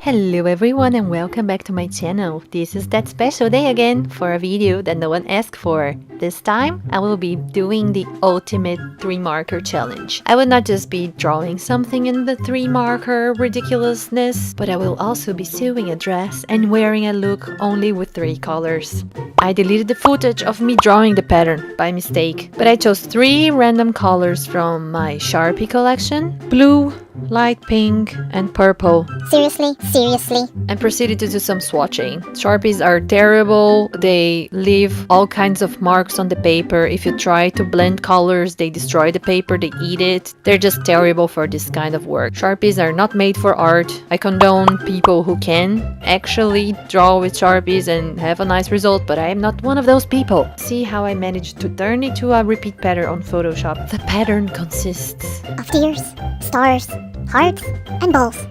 Hello everyone and welcome back to my channel. This is that special day again for a video that no one asked for. This time I will be doing the ultimate 3 marker challenge. I will not just be drawing something in the 3 marker ridiculousness, but I will also be sewing a dress and wearing a look only with 3 colors. I deleted the footage of me drawing the pattern by mistake, but I chose 3 random colors from my Sharpie collection: blue, light pink and purple. Seriously? And proceeded to do some swatching. Sharpies are terrible. They leave all kinds of marks on the paper. If you try to blend colors, they destroy the paper, they eat it. They're just terrible for this kind of work. Sharpies are not made for art. I condone people who can actually draw with Sharpies and have a nice result, but I am not one of those people. See how I managed to turn it to a repeat pattern on Photoshop. The pattern consists Of tears, stars, hearts, and balls.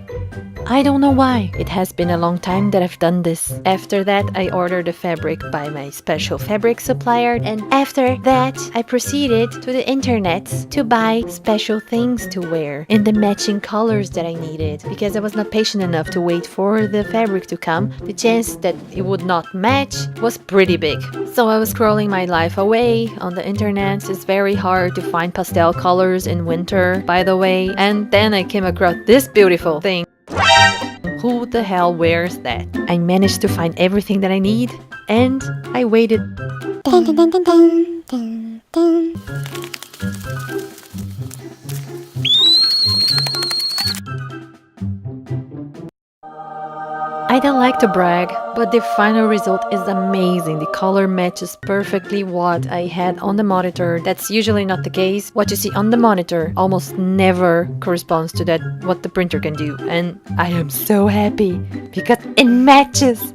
I don't know why. It has been a long time that I've done this. After that, I ordered the fabric by my special fabric supplier, and after that, I proceeded to the internet to buy special things to wear in the matching colors that I needed. Because I was not patient enough to wait for the fabric to come, the chance that it would not match was pretty big. So I was scrolling my life away on the internet. It's very hard to find pastel colors in winter, by the way. And then I came across this beautiful thing. Who the hell wears that? I managed to find everything that I need, and I waited. Dun, dun, dun, dun, dun, dun, dun. I don't like to brag, but the final result is amazing. The color matches perfectly what I had on the monitor. That's usually not the case. What you see on the monitor almost never corresponds to that what the printer can do. And I am so happy because it matches.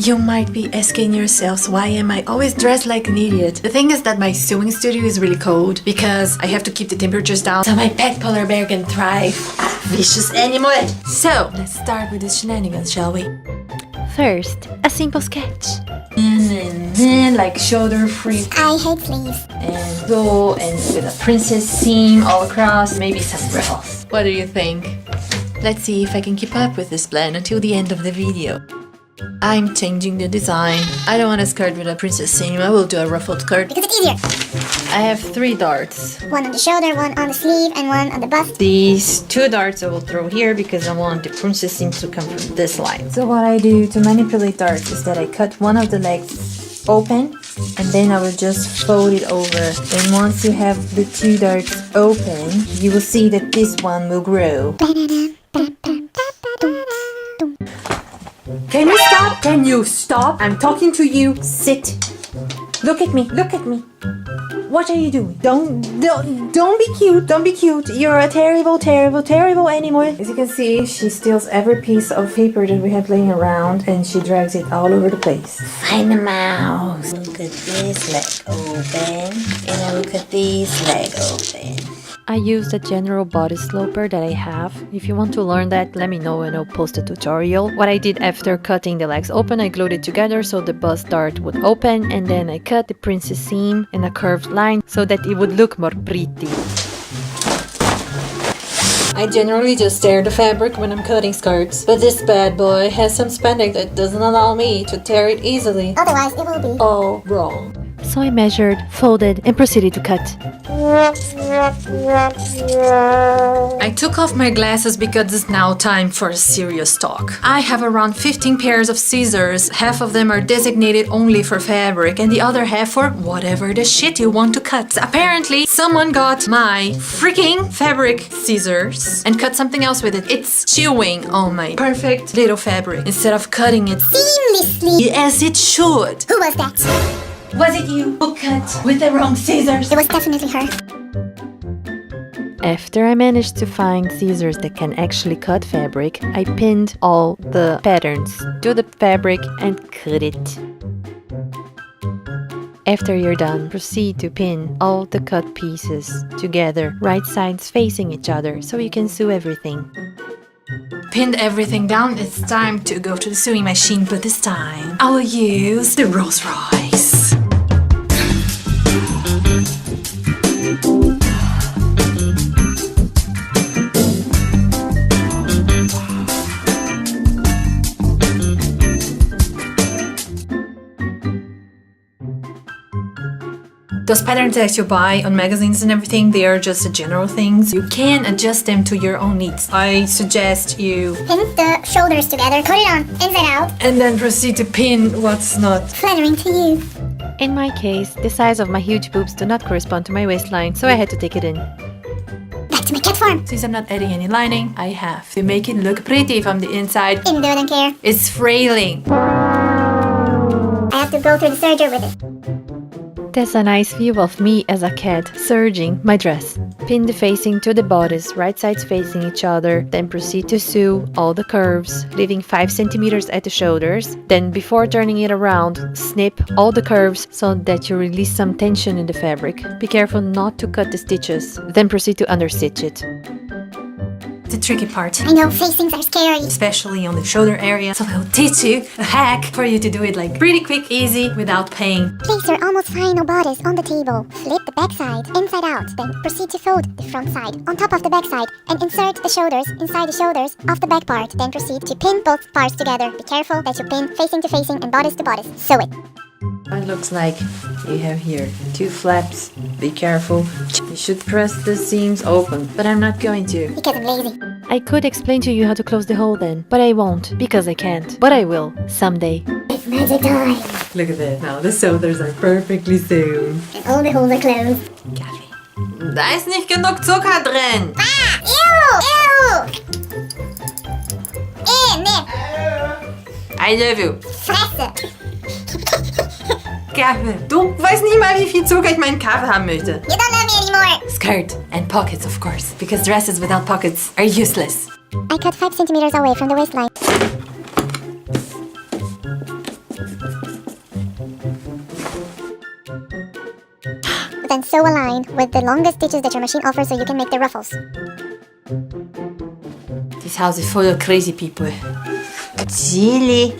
You might be asking yourselves, why am I always dressed like an idiot? The thing is that my sewing studio is really cold because I have to keep the temperatures down so my pet polar bear can thrive. Vicious animal! So, let's start with the shenanigans, shall we? First, a simple sketch. Like shoulder free I hate sleeves. and go and with a princess seam all across, maybe some ruffles. What do you think? Let's see if I can keep up with this plan until the end of the video. I'm changing the design. I don't want a skirt with a princess seam. I will do a ruffled skirt. Because it's easier. I have 3 darts. One on the shoulder, one on the sleeve, and one on the bust. These 2 darts I will throw here because I want the princess seam to come from this line. So what I do to manipulate darts is that I cut one of the legs open and then I will just fold it over. And once you have the 2 darts open, you will see that this one will grow. Can you stop? Can you stop? I'm talking to you. Sit. Look at me. Look at me. What are you doing? Don't be cute. Don't be cute. You're a terrible animal. As you can see, she steals every piece of paper that we have laying around and she drags it all over the place. Find the mouse. Look at this leg open. And I look at this leg open. I used a general bodice sloper that I have. If you want to learn that, let me know and I'll post a tutorial. What I did after cutting the legs open, I glued it together so the bust dart would open, and then I cut the princess seam in a curved line so that it would look more pretty. I generally just tear the fabric when I'm cutting skirts, but this bad boy has some spandex that doesn't allow me to tear it easily. Otherwise, it will be All wrong. So I measured, folded, and proceeded to cut. I took off my glasses because it's now time for a serious talk. I have around 15 pairs of scissors. Half of them are designated only for fabric and the other half for whatever the shit you want to cut. Apparently, someone got my freaking fabric scissors and cut something else with it. It's chewing on my perfect little fabric instead of cutting it seamlessly. as it should. Who was that? Was it you who cut with the wrong scissors? It was definitely her. After I managed to find scissors that can actually cut fabric, I pinned all the patterns to the fabric and cut it. After you're done, proceed to pin all the cut pieces together, right sides facing each other, so you can sew everything. Pinned everything down, it's time to go to the sewing machine, but this time I will use the Rolls Royce. Those patterns that you buy on magazines and everything, they are just the general things. You can adjust them to your own needs. I suggest you Pin the shoulders together, put it on inside out, and then proceed to pin what's not. flattering to you. In my case, the size of my huge boobs do not correspond to my waistline, so I had to take it in. Back to my cat form. Since I'm not adding any lining, I have to make it look pretty from the inside. Even though I don't care. It's frailing. I have to go through the serger with it. That's a nice view of me as a cat serging my dress. Pin the facing to the bodice, right sides facing each other, then proceed to sew all the curves, leaving 5 centimeters at the shoulders. Then before turning it around, snip all the curves so that you release some tension in the fabric. Be careful not to cut the stitches, then proceed to understitch it. The tricky part, I know facings are scary. especially on the shoulder area, so I'll teach you a hack for you to do it like pretty quick, easy, without paying. Place your almost final bodice on the table. Flip the back side inside out. Then proceed to fold the front side on top of the back side and insert the shoulders inside the shoulders of the back part. Then proceed to pin both parts together. Be careful that you pin facing to facing and bodice to bodice. Sew it. It looks like you have here 2 flaps. Be careful. You should press the seams open, but I'm not going to. Because I'm lazy. I could explain to you how to close the hole then, but I won't, because I can't. But I will, someday. It's magic time. Look at that. Now the shoulders are perfectly sewn. And all the holes are closed. Kaffee. Da ist nicht genug Zucker drin. Ah! Ew! Ew! Nip! I love you. Fresse! Kaffee. Du weißt nicht mal, wie viel Zucker ich in meinen Kaffee haben möchte. You don't love me anymore! Skirt and pockets, of course, because dresses without pockets are useless. I cut 5 centimeters away from the waistline. Then sew a line with the longest stitches that your machine offers so you can make the ruffles. This house is full of crazy people. Silly.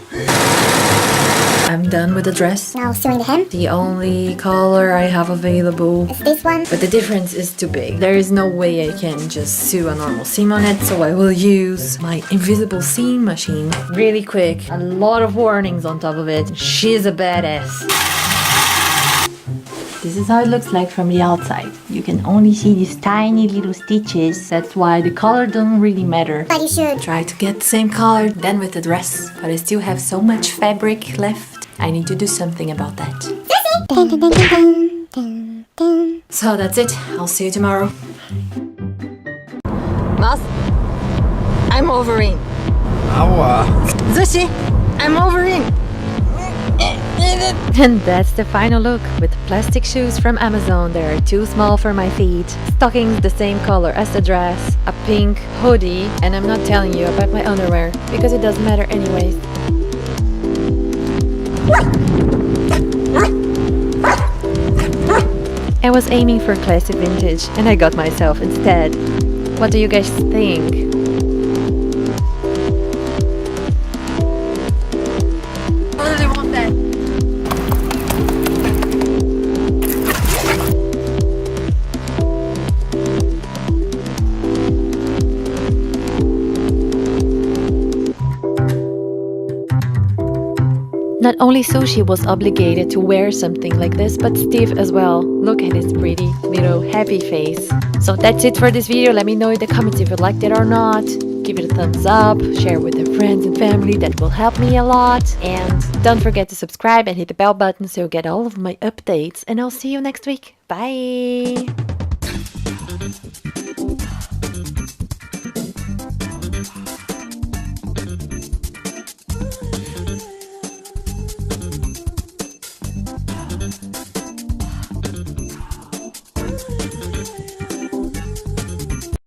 I'm done with the dress. Now sewing the hem. The only color I have available, Is this one. but the difference is too big. There is no way I can just sew a normal seam on it, so I will use my invisible seam machine. Really quick. A lot of warnings on top of it. She's a badass. This is how it looks like from the outside. You can only see these tiny little stitches. That's why the color doesn't really matter. But you should. Try to get the same color then with the dress, but I still have so much fabric left. I need to do something about that. Dun, dun, dun, dun, dun, dun. So that's it. I'll see you tomorrow. Mas, I'm overing. Aua. Sushi, I'm overing. And that's the final look with plastic shoes from Amazon. They are too small for my feet. Stockings the same color as the dress. A pink hoodie. And I'm not telling you about my underwear because it doesn't matter anyways. I was aiming for classic vintage and I got myself instead. What do you guys think? I really want that. Not only Sushi was obligated to wear something like this, but Steve as well. Look at his pretty little happy face. So that's it for this video. Let me know in the comments if you liked it or not. Give it a thumbs up, share with your friends and family, that will help me a lot. And don't forget to subscribe and hit the bell button so you get all of my updates. And I'll see you next week. Bye!